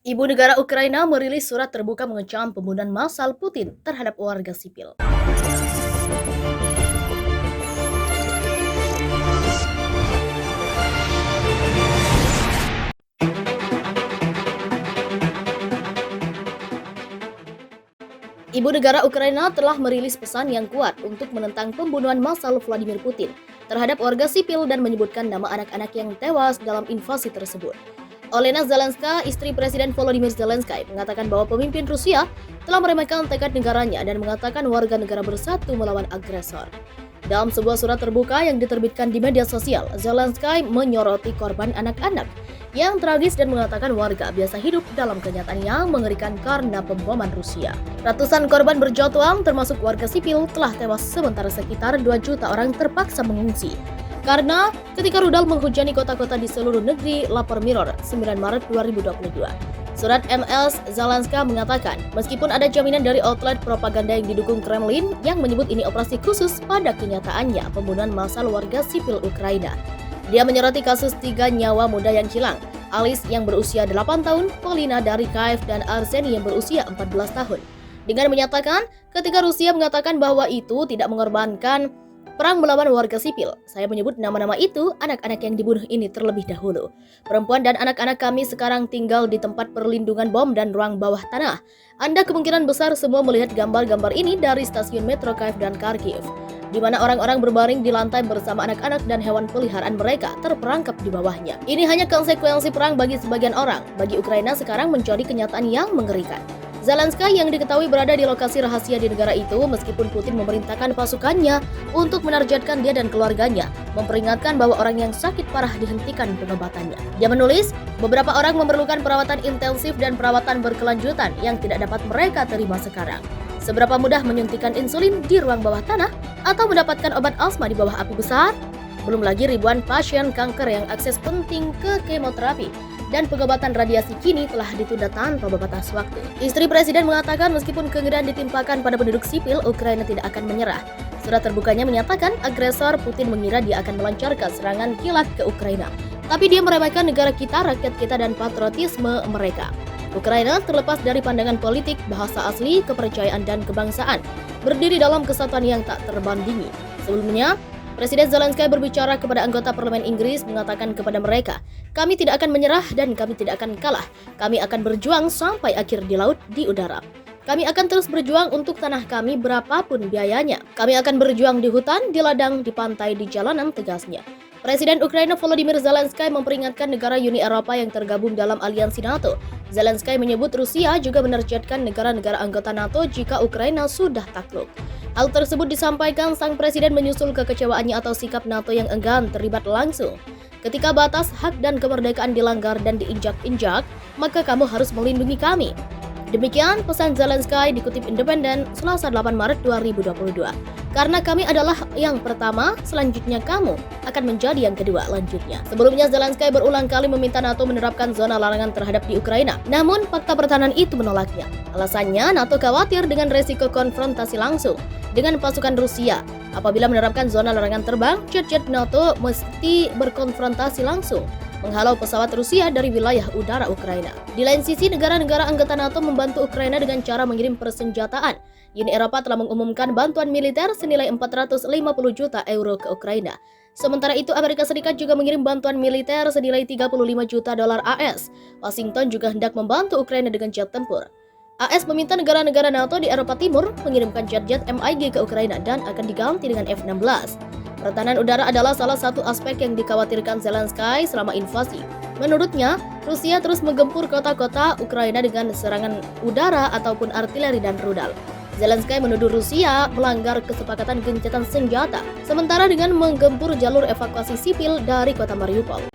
Ibu negara Ukraina merilis surat terbuka mengecam pembunuhan massal Putin terhadap warga sipil. Ibu negara Ukraina telah merilis pesan yang kuat untuk menentang pembunuhan massal Vladimir Putin terhadap warga sipil dan menyebutkan nama anak-anak yang tewas dalam invasi tersebut. Olena Zelenska, istri Presiden Volodymyr Zelensky, mengatakan bahwa pemimpin Rusia telah meremehkan tekad negaranya dan mengatakan warga negara bersatu melawan agresor. Dalam sebuah surat terbuka yang diterbitkan di media sosial, Zelensky menyoroti korban anak-anak yang tragis dan mengatakan warga biasa hidup dalam kenyataan yang mengerikan karena pemboman Rusia. Ratusan korban berjatuhan termasuk warga sipil telah tewas sementara sekitar 2 juta orang terpaksa mengungsi. Karena ketika rudal menghujani kota-kota di seluruh negeri, lapor Mirror 9 Maret 2022. Surat MS Zelenska mengatakan, meskipun ada jaminan dari outlet propaganda yang didukung Kremlin yang menyebut ini operasi khusus, pada kenyataannya pembunuhan massal warga sipil Ukraina. Dia menyoroti kasus 3 nyawa muda yang hilang, Alice yang berusia 8 tahun, Polina dari Kiev, dan Arseny yang berusia 14 tahun. Dengan menyatakan, ketika Rusia mengatakan bahwa itu tidak mengorbankan perang melawan warga sipil, saya menyebut nama-nama itu, anak-anak yang dibunuh ini terlebih dahulu. Perempuan dan anak-anak kami sekarang tinggal di tempat perlindungan bom dan ruang bawah tanah. Anda kemungkinan besar semua melihat gambar-gambar ini dari stasiun metro Kiev dan Kharkiv, di mana orang-orang berbaring di lantai bersama anak-anak dan hewan peliharaan mereka terperangkap di bawahnya. Ini hanya konsekuensi perang bagi sebagian orang. Bagi Ukraina sekarang menjadi kenyataan yang mengerikan. Zelensky yang diketahui berada di lokasi rahasia di negara itu meskipun Putin memerintahkan pasukannya untuk menargetkan dia dan keluarganya, memperingatkan bahwa orang yang sakit parah dihentikan pengobatannya. Dia menulis, beberapa orang memerlukan perawatan intensif dan perawatan berkelanjutan yang tidak dapat mereka terima sekarang. Seberapa mudah menyuntikkan insulin di ruang bawah tanah atau mendapatkan obat asma di bawah api besar? Belum lagi ribuan pasien kanker yang akses penting ke kemoterapi dan pengobatan radiasi kini telah ditunda tanpa batas waktu. Istri Presiden mengatakan meskipun kengerian ditimpakan pada penduduk sipil, Ukraina tidak akan menyerah. Surat terbukanya menyatakan agresor Putin mengira dia akan melancarkan serangan kilat ke Ukraina. Tapi dia meremehkan negara kita, rakyat kita, dan patriotisme mereka. Ukraina terlepas dari pandangan politik, bahasa asli, kepercayaan, dan kebangsaan, berdiri dalam kesatuan yang tak terbandingi. Sebelumnya, Presiden Zelensky berbicara kepada anggota parlemen Inggris mengatakan kepada mereka, kami tidak akan menyerah dan kami tidak akan kalah. Kami akan berjuang sampai akhir di laut, di udara. Kami akan terus berjuang untuk tanah kami berapapun biayanya. Kami akan berjuang di hutan, di ladang, di pantai, di jalanan, tegasnya. Presiden Ukraina Volodymyr Zelensky memperingatkan negara Uni Eropa yang tergabung dalam aliansi NATO. Zelensky menyebut Rusia juga menargetkan negara-negara anggota NATO jika Ukraina sudah takluk. Hal tersebut disampaikan sang presiden menyusul kekecewaannya atau sikap NATO yang enggan terlibat langsung. Ketika batas hak dan kemerdekaan dilanggar dan diinjak-injak, maka kamu harus melindungi kami. Demikian pesan Zelensky dikutip Independen Selasa 8 Maret 2022. Karena kami adalah yang pertama, selanjutnya kamu akan menjadi yang kedua lanjutnya. Sebelumnya Zelensky berulang kali meminta NATO menerapkan zona larangan terhadap di Ukraina. Namun fakta pertahanan itu menolaknya. Alasannya NATO khawatir dengan resiko konfrontasi langsung dengan pasukan Rusia. Apabila menerapkan zona larangan terbang, jet-jet NATO mesti berkonfrontasi langsung menghalau pesawat Rusia dari wilayah udara Ukraina. Di lain sisi, negara-negara anggota NATO membantu Ukraina dengan cara mengirim persenjataan. Uni Eropa telah mengumumkan bantuan militer senilai 450 juta euro ke Ukraina. Sementara itu, Amerika Serikat juga mengirim bantuan militer senilai 35 juta dolar AS. Washington juga hendak membantu Ukraina dengan jet tempur. AS meminta negara-negara NATO di Eropa Timur mengirimkan jet-jet MiG ke Ukraina dan akan diganti dengan F-16. Pertahanan udara adalah salah satu aspek yang dikhawatirkan Zelensky selama invasi. Menurutnya, Rusia terus menggempur kota-kota Ukraina dengan serangan udara ataupun artileri dan rudal. Zelensky menuduh Rusia melanggar kesepakatan gencatan senjata, sementara dengan menggempur jalur evakuasi sipil dari kota Mariupol.